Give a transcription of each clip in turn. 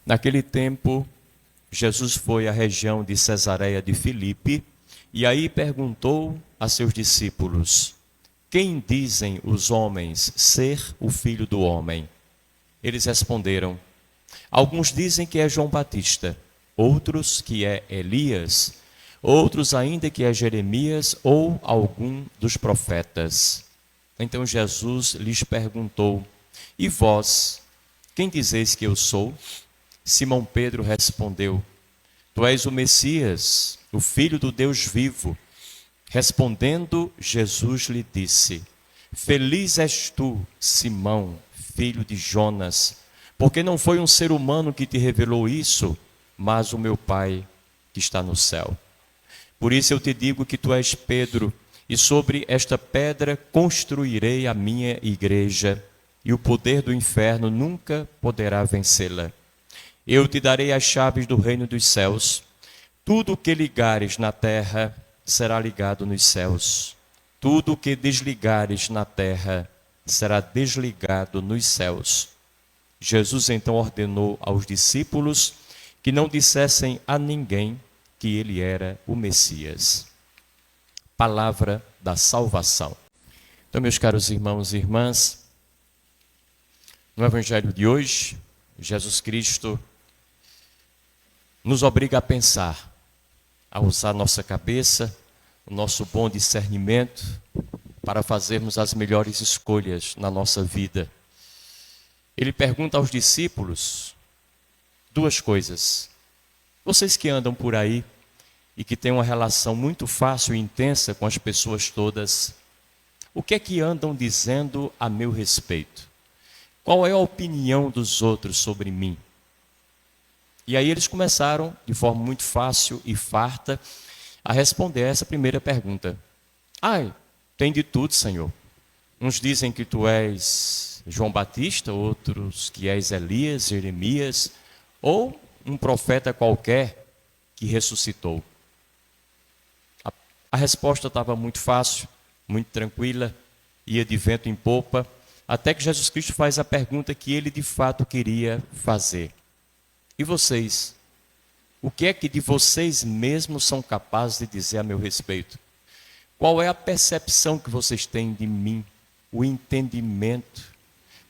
Naquele tempo, Jesus foi à região de Cesareia de Filipe e aí perguntou a seus discípulos: quem dizem os homens ser o Filho do Homem? Eles responderam: alguns dizem que é João Batista, outros que é Elias, outros ainda que é Jeremias ou algum dos profetas. Então Jesus lhes perguntou: e vós, quem dizeis que eu sou? Simão Pedro respondeu: tu és o Messias, o Filho do Deus vivo. Respondendo, Jesus lhe disse: feliz és tu, Simão, filho de Jonas, porque não foi um ser humano que te revelou isso, mas o meu Pai que está no céu. Por isso eu te digo que tu és Pedro, e sobre esta pedra construirei a minha igreja, e o poder do inferno nunca poderá vencê-la. Eu te darei as chaves do reino dos céus. Tudo o que ligares na terra será ligado nos céus. Tudo o que desligares na terra será desligado nos céus. Jesus então ordenou aos discípulos que não dissessem a ninguém que ele era o Messias. Palavra da salvação. Então, meus caros irmãos e irmãs, no Evangelho de hoje, Jesus Cristo nos obriga a pensar, a usar nossa cabeça, o nosso bom discernimento para fazermos as melhores escolhas na nossa vida. Ele pergunta aos discípulos duas coisas. Vocês que andam por aí e que têm uma relação muito fácil e intensa com as pessoas todas, o que é que andam dizendo a meu respeito? Qual é a opinião dos outros sobre mim? E aí eles começaram, de forma muito fácil e farta, a responder essa primeira pergunta. Ai, tem de tudo, Senhor. Uns dizem que tu és João Batista, outros que és Elias, Jeremias, ou um profeta qualquer que ressuscitou. A resposta estava muito fácil, muito tranquila, ia de vento em popa, até que Jesus Cristo faz a pergunta que ele de fato queria fazer. E vocês? O que é que de vocês mesmos são capazes de dizer a meu respeito? Qual é a percepção que vocês têm de mim? O entendimento?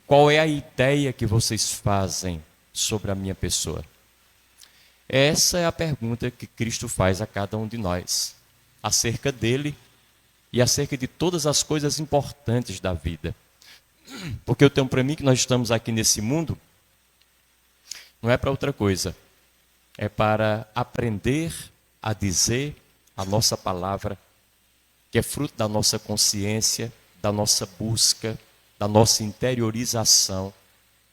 Qual é a ideia que vocês fazem sobre a minha pessoa? Essa é a pergunta que Cristo faz a cada um de nós, acerca dele e acerca de todas as coisas importantes da vida. Porque eu tenho para mim que nós estamos aqui nesse mundo, não é para outra coisa, é para aprender a dizer a nossa palavra, que é fruto da nossa consciência, da nossa busca, da nossa interiorização,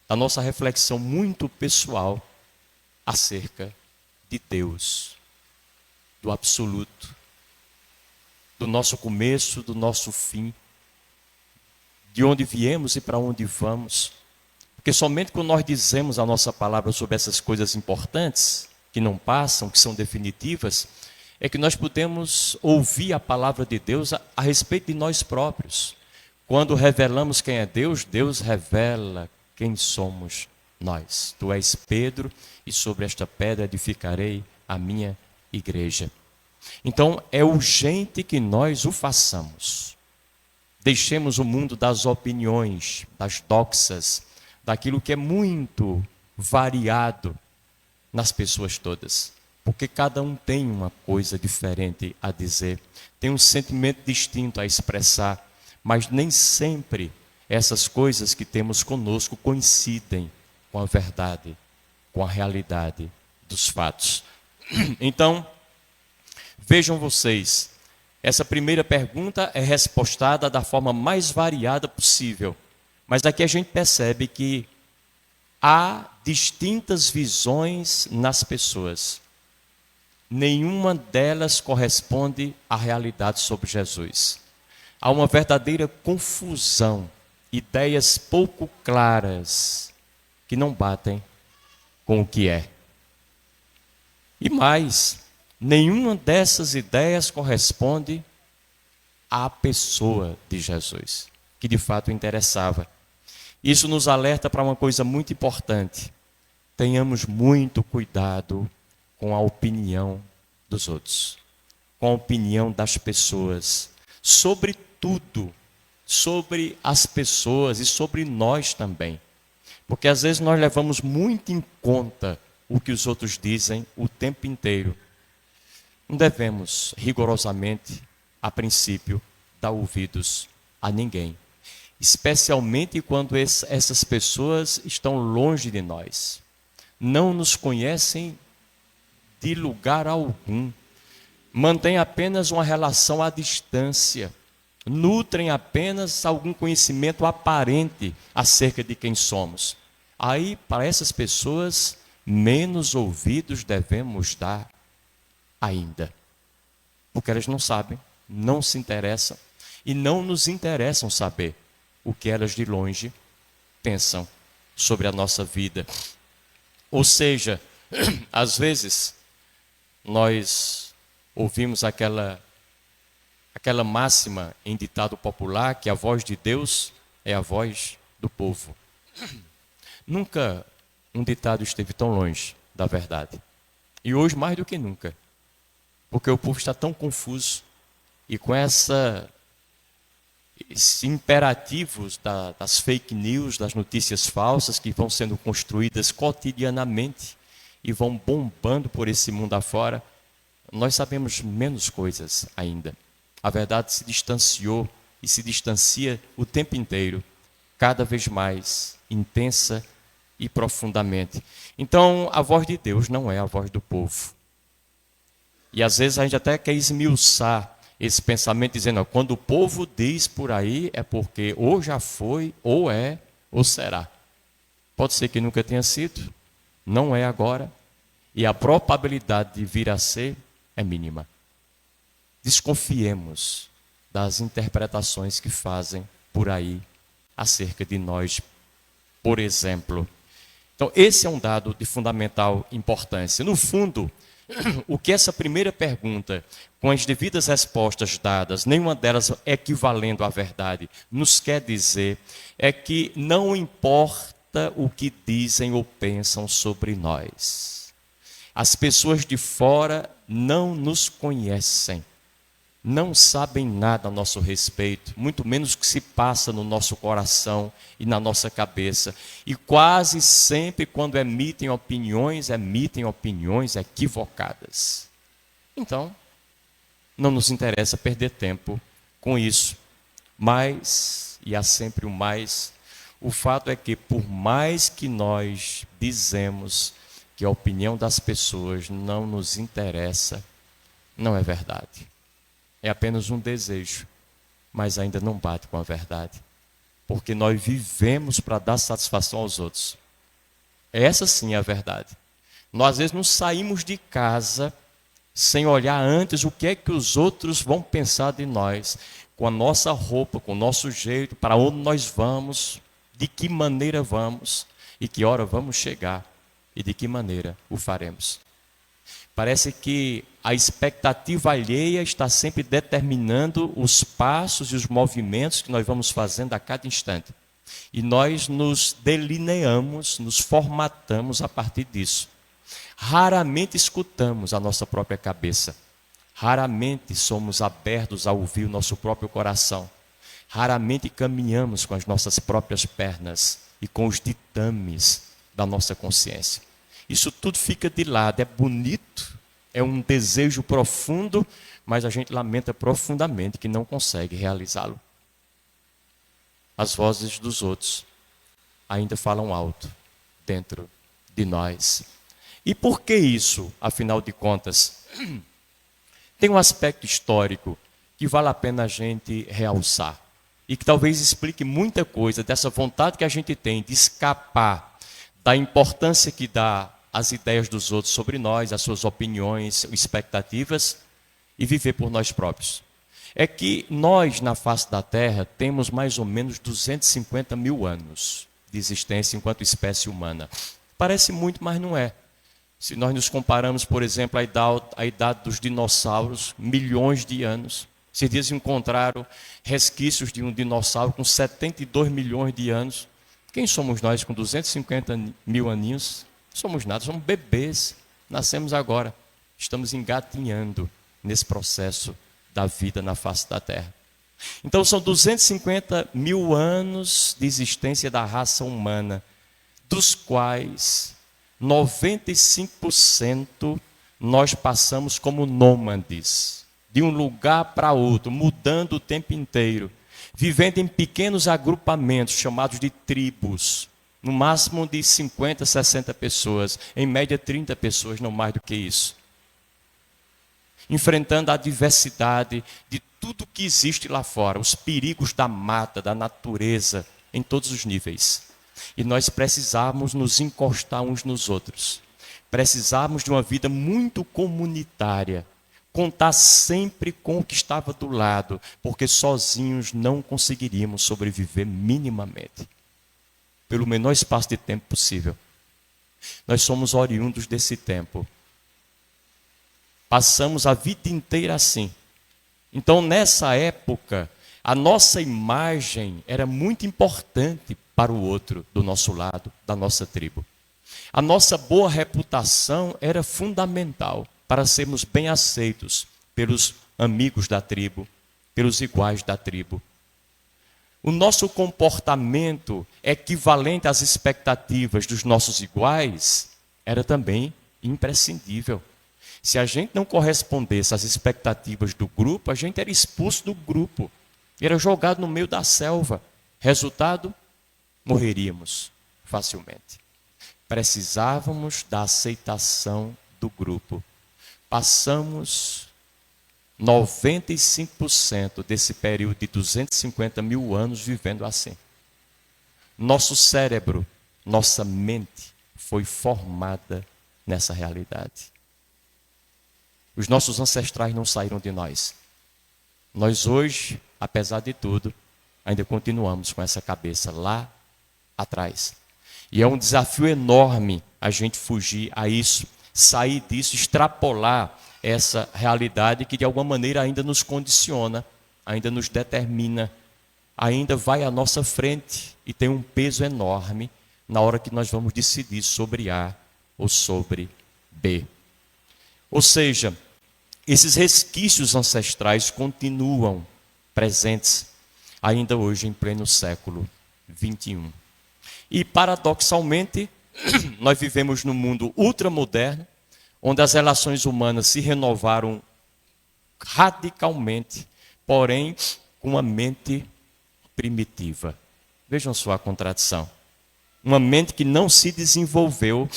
da nossa reflexão muito pessoal acerca de Deus, do absoluto, do nosso começo, do nosso fim, de onde viemos e para onde vamos. Porque somente quando nós dizemos a nossa palavra sobre essas coisas importantes, que não passam, que são definitivas, é que nós podemos ouvir a palavra de Deus a respeito de nós próprios. Quando revelamos quem é Deus, Deus revela quem somos nós. Tu és Pedro, e sobre esta pedra edificarei a minha igreja. Então, é urgente que nós o façamos. Deixemos o mundo das opiniões, das doxas, daquilo que é muito variado nas pessoas todas. Porque cada um tem uma coisa diferente a dizer, tem um sentimento distinto a expressar, mas nem sempre essas coisas que temos conosco coincidem com a verdade, com a realidade dos fatos. Então, vejam vocês, essa primeira pergunta é respostada da forma mais variada possível. Mas aqui a gente percebe que há distintas visões nas pessoas. Nenhuma delas corresponde à realidade sobre Jesus. Há uma verdadeira confusão, ideias pouco claras, que não batem com o que é. E mais, nenhuma dessas ideias corresponde à pessoa de Jesus, que de fato interessava. Isso nos alerta para uma coisa muito importante. tenhamos muito cuidado com a opinião dos outros, com a opinião das pessoas, sobre tudo, sobre as pessoas e sobre nós também. Porque às vezes nós levamos muito em conta o que os outros dizem o tempo inteiro. Não devemos, rigorosamente, a princípio, dar ouvidos a ninguém. Especialmente quando essas pessoas estão longe de nós. Não nos conhecem de lugar algum. Mantêm apenas uma relação à distância. Nutrem apenas algum conhecimento aparente acerca de quem somos. Aí, para essas pessoas, menos ouvidos devemos dar ainda. Porque elas não sabem, não se interessam e não nos interessam saber o que elas de longe pensam sobre a nossa vida. Ou seja, às vezes nós ouvimos aquela máxima em ditado popular que a voz de Deus é a voz do povo. Nunca um ditado esteve tão longe da verdade. E hoje mais do que nunca. Porque o povo está tão confuso e com esses imperativos das fake news, das notícias falsas que vão sendo construídas cotidianamente e vão bombando por esse mundo afora, nós sabemos menos coisas ainda. A verdade se distanciou e se distancia o tempo inteiro, cada vez mais intensa e profundamente. Então, a voz de Deus não é a voz do povo. E às vezes a gente até quer esmiuçar esse pensamento, dizendo, ó, quando o povo diz por aí, é porque ou já foi, ou é, ou será. Pode ser que nunca tenha sido, não é agora, e a probabilidade de vir a ser é mínima. Desconfiemos das interpretações que fazem por aí acerca de nós, por exemplo. Então, esse é um dado de fundamental importância. No fundo, o que essa primeira pergunta, com as devidas respostas dadas, nenhuma delas equivalendo à verdade, nos quer dizer é que não importa o que dizem ou pensam sobre nós. As pessoas de fora não nos conhecem, não sabem nada a nosso respeito, muito menos o que se passa no nosso coração e na nossa cabeça. E quase sempre, quando emitem opiniões equivocadas. Então, não nos interessa perder tempo com isso. Mas, e há sempre o mais, o fato é que, por mais que nós dizemos que a opinião das pessoas não nos interessa, não é verdade. É apenas um desejo, mas ainda não bate com a verdade. Porque nós vivemos para dar satisfação aos outros. Essa sim é a verdade. Nós às vezes não saímos de casa sem olhar antes o que é que os outros vão pensar de nós, com a nossa roupa, com o nosso jeito, para onde nós vamos, de que maneira vamos e que hora vamos chegar e de que maneira o faremos. Parece que a expectativa alheia está sempre determinando os passos e os movimentos que nós vamos fazendo a cada instante. E nós nos delineamos, nos formatamos a partir disso. Raramente escutamos a nossa própria cabeça. Raramente somos abertos a ouvir o nosso próprio coração. Raramente caminhamos com as nossas próprias pernas e com os ditames da nossa consciência. Isso tudo fica de lado, é bonito, é um desejo profundo, mas a gente lamenta profundamente que não consegue realizá-lo. As vozes dos outros ainda falam alto dentro de nós. E por que isso, afinal de contas? Tem um aspecto histórico que vale a pena a gente realçar e que talvez explique muita coisa dessa vontade que a gente tem de escapar da importância que dá as ideias dos outros sobre nós, as suas opiniões, expectativas, e viver por nós próprios. É que nós, na face da Terra, temos mais ou menos 250 mil anos de existência enquanto espécie humana. Parece muito, mas não é. Se nós nos comparamos, por exemplo, à idade dos dinossauros, milhões de anos. Esses dias encontraram resquícios de um dinossauro com 72 milhões de anos. Quem somos nós com 250 mil aninhos? Somos nada, somos bebês, nascemos agora. Estamos engatinhando nesse processo da vida na face da terra. Então são 250 mil anos de existência da raça humana, dos quais 95% nós passamos como nômades, de um lugar para outro, mudando o tempo inteiro, vivendo em pequenos agrupamentos chamados de tribos, no máximo de 50, 60 pessoas, em média 30 pessoas, não mais do que isso. Enfrentando a diversidade de tudo que existe lá fora, os perigos da mata, da natureza, em todos os níveis. E nós precisamos nos encostar uns nos outros. Precisamos de uma vida muito comunitária. Contar sempre com o que estava do lado, porque sozinhos não conseguiríamos sobreviver minimamente. Pelo menor espaço de tempo possível. Nós somos oriundos desse tempo. Passamos a vida inteira assim. Então, nessa época, a nossa imagem era muito importante para o outro, do nosso lado, da nossa tribo. A nossa boa reputação era fundamental para sermos bem aceitos pelos amigos da tribo, pelos iguais da tribo. O nosso comportamento equivalente às expectativas dos nossos iguais era também imprescindível. Se a gente não correspondesse às expectativas do grupo, a gente era expulso do grupo, era jogado no meio da selva. Resultado, morreríamos facilmente. Precisávamos da aceitação do grupo. Passamos 95% desse período de 250 mil anos vivendo assim. Nosso cérebro, nossa mente foi formada nessa realidade. Os nossos ancestrais não saíram de nós. Nós hoje, apesar de tudo, ainda continuamos com essa cabeça lá atrás. E é um desafio enorme a gente fugir a isso, sair disso, extrapolar essa realidade que de alguma maneira ainda nos condiciona, ainda nos determina, ainda vai à nossa frente e tem um peso enorme na hora que nós vamos decidir sobre A ou sobre B. Ou seja, esses resquícios ancestrais continuam presentes ainda hoje em pleno século XXI. E paradoxalmente, nós vivemos num mundo ultramoderno, onde as relações humanas se renovaram radicalmente, porém com uma mente primitiva. Vejam só a contradição. Uma mente que não se desenvolveu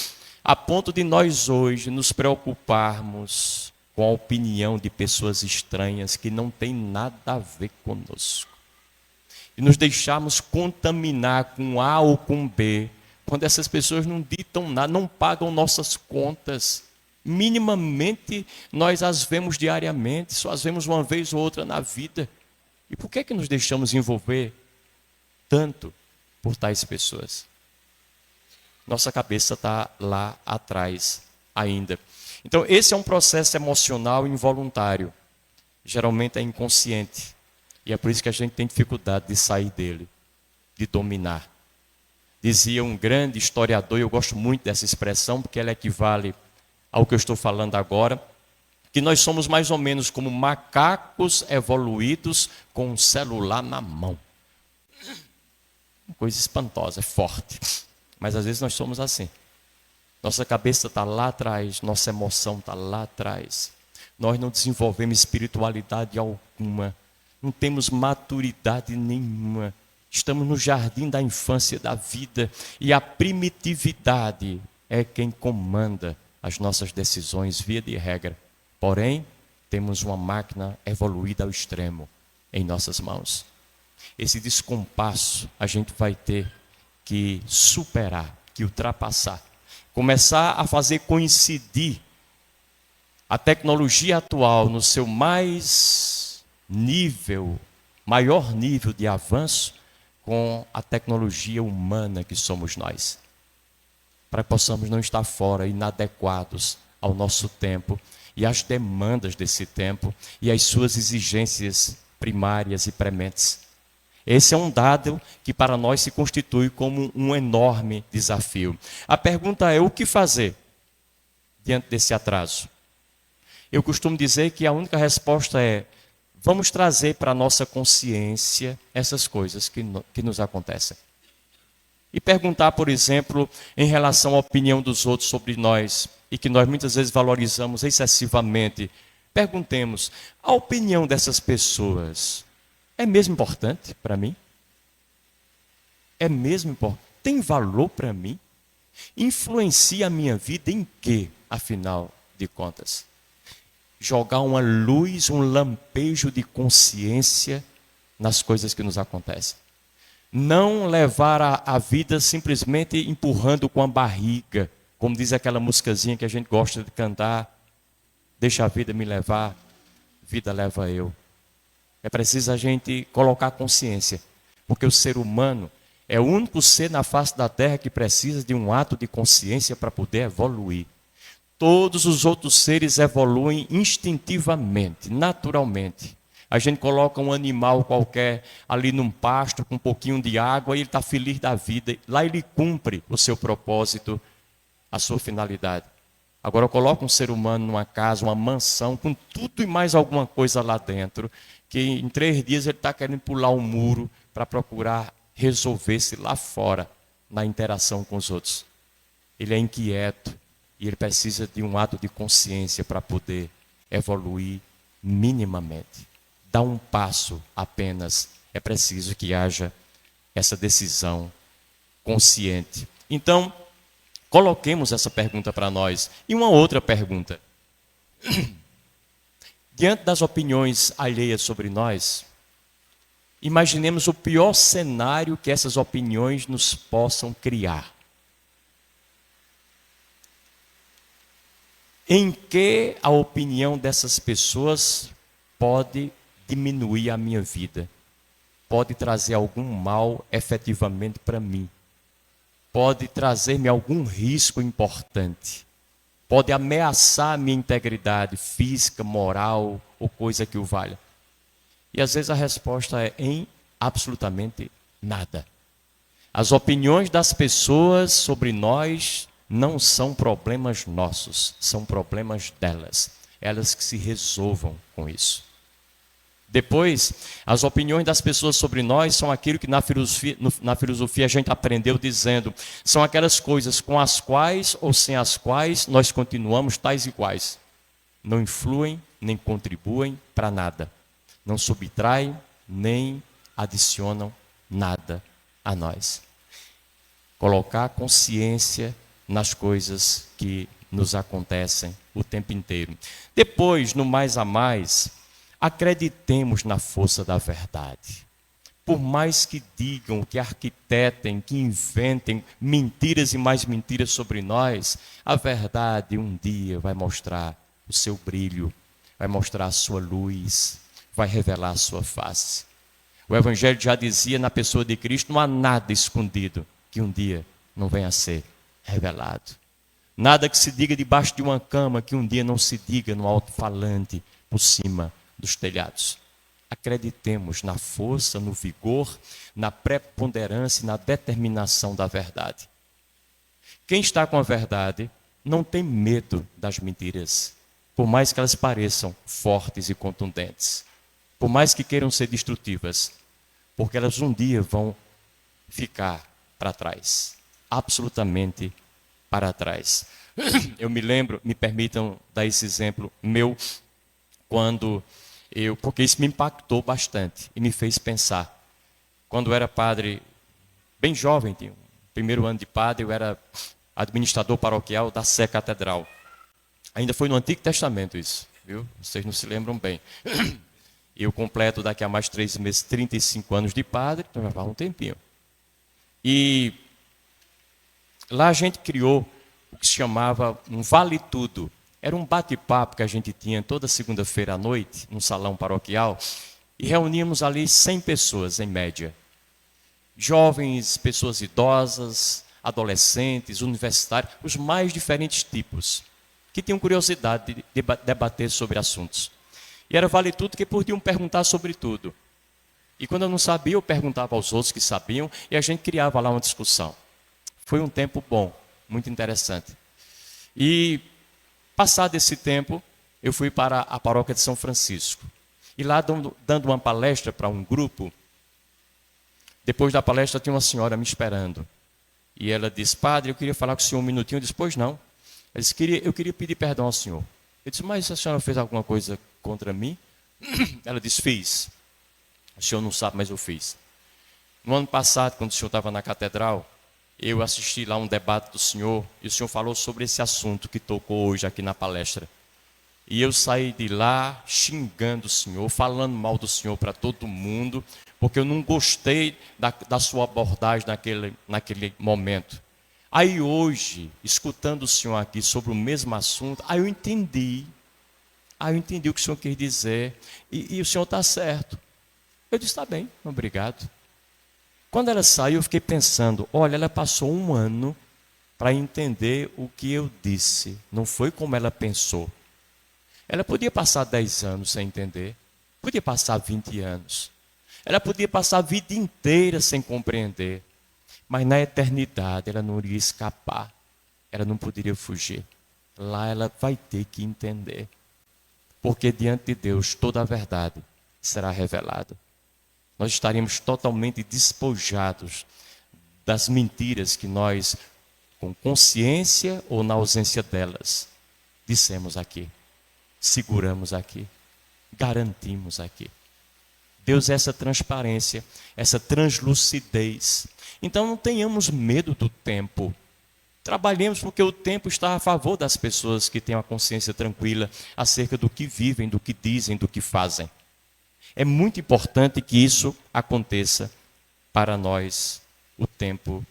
a ponto de nós hoje nos preocuparmos com a opinião de pessoas estranhas que não têm nada a ver conosco. E nos deixarmos contaminar com A ou com B, quando essas pessoas não ditam nada, não pagam nossas contas. Minimamente nós as vemos diariamente, só as vemos uma vez ou outra na vida. E por que nos deixamos envolver tanto por tais pessoas? Nossa cabeça está lá atrás ainda. Então, esse é um processo emocional involuntário. Geralmente é inconsciente. E é por isso que a gente tem dificuldade de sair dele, de dominar. Dizia um grande historiador, e eu gosto muito dessa expressão, porque ela equivale ao que eu estou falando agora, que nós somos mais ou menos como macacos evoluídos com um celular na mão. Coisa espantosa, é forte. Mas às vezes nós somos assim. Nossa cabeça está lá atrás, nossa emoção está lá atrás. Nós não desenvolvemos espiritualidade alguma, não temos maturidade nenhuma. Estamos no jardim da infância da vida e a primitividade é quem comanda as nossas decisões, via de regra. Porém, temos uma máquina evoluída ao extremo em nossas mãos. Esse descompasso a gente vai ter que superar, que ultrapassar. Começar a fazer coincidir a tecnologia atual no seu maior nível de avanço com a tecnologia humana que somos nós. Para que possamos não estar fora, inadequados ao nosso tempo e às demandas desse tempo e às suas exigências primárias e prementes. Esse é um dado que para nós se constitui como um enorme desafio. A pergunta é: o que fazer diante desse atraso? Eu costumo dizer que a única resposta é: vamos trazer para a nossa consciência essas coisas que nos acontecem. E perguntar, por exemplo, em relação à opinião dos outros sobre nós, e que nós muitas vezes valorizamos excessivamente. Perguntemos: a opinião dessas pessoas é mesmo importante para mim? É mesmo importante? Tem valor para mim? Influencia a minha vida em quê, afinal de contas? Jogar uma luz, um lampejo de consciência nas coisas que nos acontecem. Não levar a vida simplesmente empurrando com a barriga, como diz aquela musicazinha que a gente gosta de cantar: deixa a vida me levar, vida leva eu. É preciso a gente colocar consciência, porque o ser humano é o único ser na face da terra que precisa de um ato de consciência para poder evoluir. Todos os outros seres evoluem instintivamente, naturalmente. A gente coloca um animal qualquer ali num pasto com um pouquinho de água e ele está feliz da vida. Lá ele cumpre o seu propósito, a sua finalidade. Agora coloca um ser humano numa casa, uma mansão, com tudo e mais alguma coisa lá dentro, que em 3 dias ele está querendo pular um muro para procurar resolver-se lá fora, na interação com os outros. Ele é inquieto e ele precisa de um ato de consciência para poder evoluir minimamente. Dar um passo apenas, é preciso que haja essa decisão consciente. Então, coloquemos essa pergunta para nós. E uma outra pergunta. Diante das opiniões alheias sobre nós, imaginemos o pior cenário que essas opiniões nos possam criar. Em que a opinião dessas pessoas pode diminuir a minha vida? Pode trazer algum mal efetivamente para mim? Pode trazer-me algum risco importante? Pode ameaçar a minha integridade física, moral ou coisa que o valha? E às vezes a resposta é em absolutamente nada. As opiniões das pessoas sobre nós não são problemas nossos, são problemas delas. Elas que se resolvam com isso. Depois, as opiniões das pessoas sobre nós são aquilo que na filosofia a gente aprendeu dizendo: são aquelas coisas com as quais ou sem as quais nós continuamos tais e quais. Não influem nem contribuem para nada. Não subtraem nem adicionam nada a nós. Colocar consciência nas coisas que nos acontecem o tempo inteiro. Depois, no mais a mais, acreditemos na força da verdade. Por mais que digam, que arquitetem, que inventem mentiras e mais mentiras sobre nós, a verdade um dia vai mostrar o seu brilho, vai mostrar a sua luz, vai revelar a sua face. O Evangelho já dizia na pessoa de Cristo: não há nada escondido que um dia não venha a ser revelado. Nada que se diga debaixo de uma cama que um dia não se diga no alto-falante por cima dos telhados. Acreditemos na força, no vigor, na preponderância e na determinação da verdade. Quem está com a verdade não tem medo das mentiras, por mais que elas pareçam fortes e contundentes, por mais que queiram ser destrutivas, porque elas um dia vão ficar para trás, absolutamente para trás. Eu me lembro, me permitam dar esse exemplo meu, porque isso me impactou bastante e me fez pensar. Quando eu era padre, bem jovem, tinha o 1º ano de padre, eu era administrador paroquial da Sé Catedral. Ainda foi no Antigo Testamento isso, viu? Vocês não se lembram bem. Eu completo daqui a mais 3 meses 35 anos de padre, então já faz um tempinho. E lá a gente criou o que se chamava um Vale Tudo. Era um bate-papo que a gente tinha toda segunda-feira à noite, num salão paroquial, e reuníamos ali 100 pessoas, em média. Jovens, pessoas idosas, adolescentes, universitários, os mais diferentes tipos, que tinham curiosidade de debater sobre assuntos. E era Vale Tudo que podiam perguntar sobre tudo. E quando eu não sabia, eu perguntava aos outros que sabiam e a gente criava lá uma discussão. Foi um tempo bom, muito interessante. E passado esse tempo, eu fui para a paróquia de São Francisco. E lá dando uma palestra para um grupo, depois da palestra tinha uma senhora me esperando. E ela disse: padre, eu queria falar com o senhor um minutinho. Eu disse: pois não. Ela disse: eu queria pedir perdão ao senhor. Eu disse: mas a senhora fez alguma coisa contra mim? Ela disse: fiz. O senhor não sabe, mas eu fiz. No ano passado, quando o senhor estava na catedral, eu assisti lá um debate do senhor, e o senhor falou sobre esse assunto que tocou hoje aqui na palestra. E eu saí de lá xingando o senhor, falando mal do senhor para todo mundo, porque eu não gostei da sua abordagem naquele momento. Aí hoje, escutando o senhor aqui sobre o mesmo assunto, aí eu entendi o que o senhor quis dizer, e o senhor está certo. Eu disse: está bem, obrigado. Quando ela saiu, eu fiquei pensando: olha, ela passou um ano para entender o que eu disse, não foi como ela pensou. Ela podia passar 10 anos sem entender, podia passar 20 anos, ela podia passar a vida inteira sem compreender, mas na eternidade ela não iria escapar, ela não poderia fugir. Lá ela vai ter que entender, porque diante de Deus toda a verdade será revelada. Nós estaremos totalmente despojados das mentiras que nós, com consciência ou na ausência delas, dissemos aqui, seguramos aqui, garantimos aqui. Deus é essa transparência, essa translucidez. Então não tenhamos medo do tempo. Trabalhemos porque o tempo está a favor das pessoas que têm uma consciência tranquila acerca do que vivem, do que dizem, do que fazem. É muito importante que isso aconteça para nós o tempo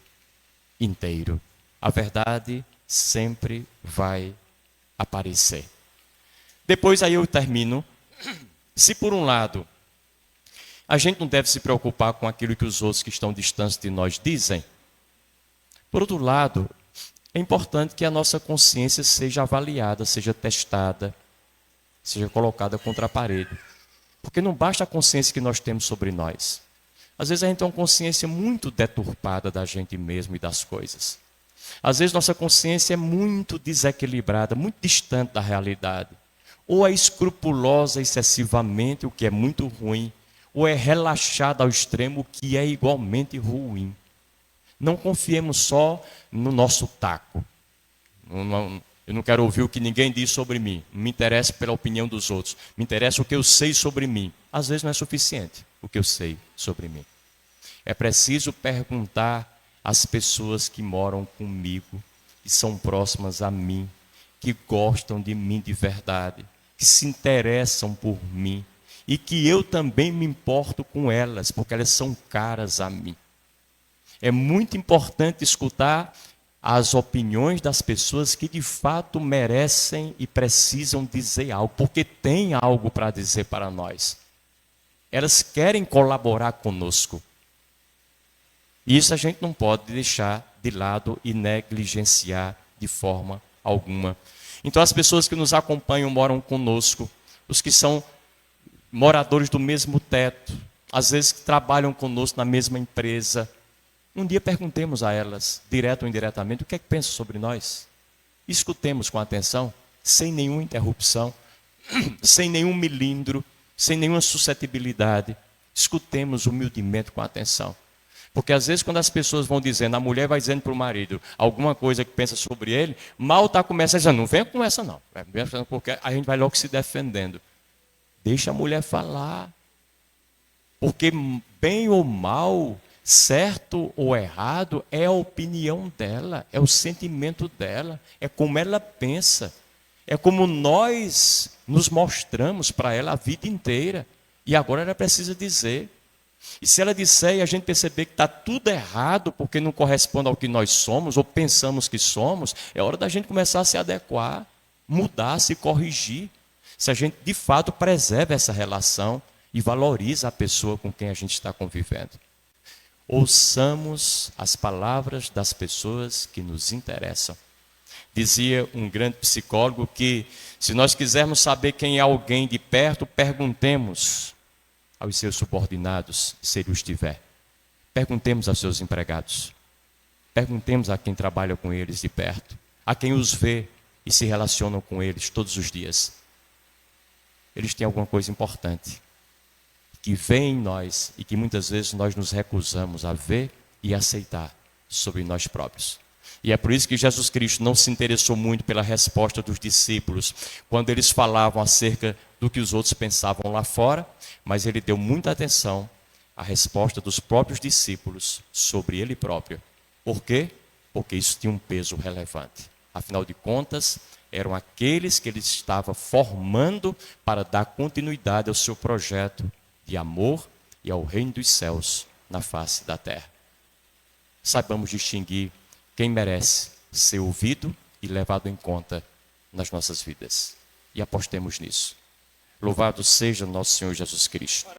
inteiro. A verdade sempre vai aparecer. Depois aí eu termino. Se por um lado, a gente não deve se preocupar com aquilo que os outros que estão distantes de nós dizem, por outro lado, é importante que a nossa consciência seja avaliada, seja testada, seja colocada contra a parede. Porque não basta a consciência que nós temos sobre nós. Às vezes a gente tem uma consciência muito deturpada da gente mesmo e das coisas. Às vezes nossa consciência é muito desequilibrada, muito distante da realidade. Ou é escrupulosa excessivamente, o que é muito ruim, ou é relaxada ao extremo, o que é igualmente ruim. Não confiemos só no nosso taco. Eu não quero ouvir o que ninguém diz sobre mim. Não me interessa pela opinião dos outros. Me interessa o que eu sei sobre mim. Às vezes não é suficiente o que eu sei sobre mim. É preciso perguntar às pessoas que moram comigo, que são próximas a mim, que gostam de mim de verdade, que se interessam por mim e que eu também me importo com elas, porque elas são caras a mim. É muito importante escutar as opiniões das pessoas que de fato merecem e precisam dizer algo, porque têm algo para dizer para nós. Elas querem colaborar conosco. E isso a gente não pode deixar de lado e negligenciar de forma alguma. Então as pessoas que nos acompanham moram conosco, os que são moradores do mesmo teto, às vezes que trabalham conosco na mesma empresa. Um dia perguntemos a elas, direto ou indiretamente, o que é que pensam sobre nós. Escutemos com atenção, sem nenhuma interrupção, sem nenhum milímetro, sem nenhuma suscetibilidade. Escutemos humildemente com atenção. Porque às vezes quando as pessoas vão dizendo, a mulher vai dizendo para o marido alguma coisa que pensa sobre ele, mal está começando a dizer: não venha com essa não, porque a gente vai logo se defendendo. Deixa a mulher falar. Porque bem ou mal, certo ou errado, é a opinião dela, é o sentimento dela, é como ela pensa, é como nós nos mostramos para ela a vida inteira. E agora ela precisa dizer. E se ela disser e a gente perceber que está tudo errado, porque não corresponde ao que nós somos, ou pensamos que somos, é hora da gente começar a se adequar, mudar, se corrigir. Se a gente de fato preserva essa relação e valoriza a pessoa com quem a gente está convivendo. Ouçamos as palavras das pessoas que nos interessam. Dizia um grande psicólogo que, se nós quisermos saber quem é alguém de perto, perguntemos aos seus subordinados, se ele os tiver. Perguntemos aos seus empregados. Perguntemos a quem trabalha com eles de perto, a quem os vê e se relacionam com eles todos os dias. Eles têm alguma coisa importante que vê em nós e que muitas vezes nós nos recusamos a ver e aceitar sobre nós próprios. E é por isso que Jesus Cristo não se interessou muito pela resposta dos discípulos quando eles falavam acerca do que os outros pensavam lá fora, mas ele deu muita atenção à resposta dos próprios discípulos sobre ele próprio. Por quê? Porque isso tinha um peso relevante. Afinal de contas, eram aqueles que ele estava formando para dar continuidade ao seu projeto de amor e ao reino dos céus na face da terra. Saibamos distinguir quem merece ser ouvido e levado em conta nas nossas vidas. E apostemos nisso. Louvado seja nosso Senhor Jesus Cristo.